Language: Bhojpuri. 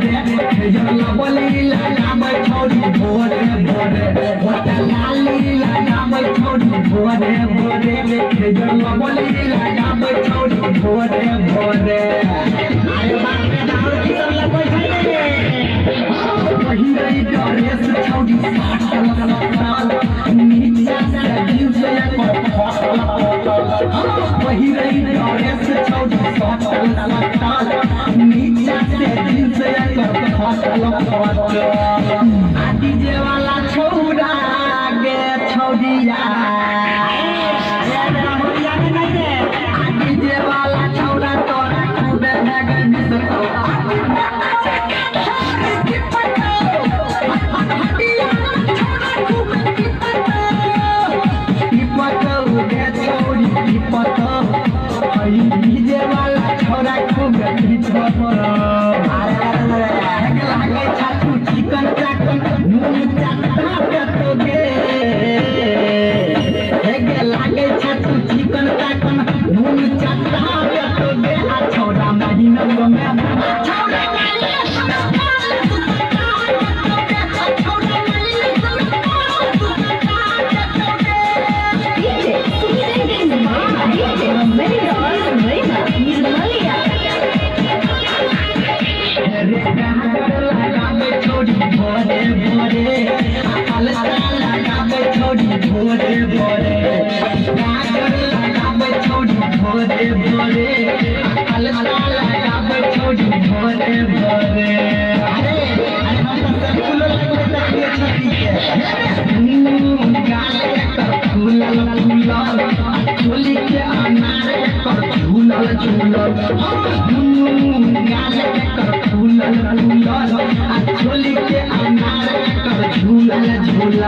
जला बोली लगाम छोड़ी भोरे भोरे होता लाली लगाम छोड़ी भोरे भोरे जला बोली लगाम छोड़ी भोरे भोरे अरे बाप रे दारू की सब लग गई वही रही ड्रेस छोड़ी नीचे से दिल से वही रही ड्रेस छोड़ी नीचे से दिल से डीजे वाला छोड़ा गे छोड़िया डीजे वाला छोड़ा तोरा खूबे डीजे वाला छोड़ा खूबे चिकन चाकन नून चाकता बेतोगे हेगे लागे छतु चिकन चाकन नून चाकता बेतोगे आ छोड़ा महीना में छोड़ा भोरे भोरे अकल लगावे छोड़ी भोरे भोरे गाजर लगावे छोड़ी भोरे भोरे अकल लगावे छोड़ी भोरे भोरे अरे हम तो सब फूल लगते हैं छोटी के गाल का फूल चोली के अनार का झूलल झूलल गाल का फूल चोली के अनार का झूलल झूलल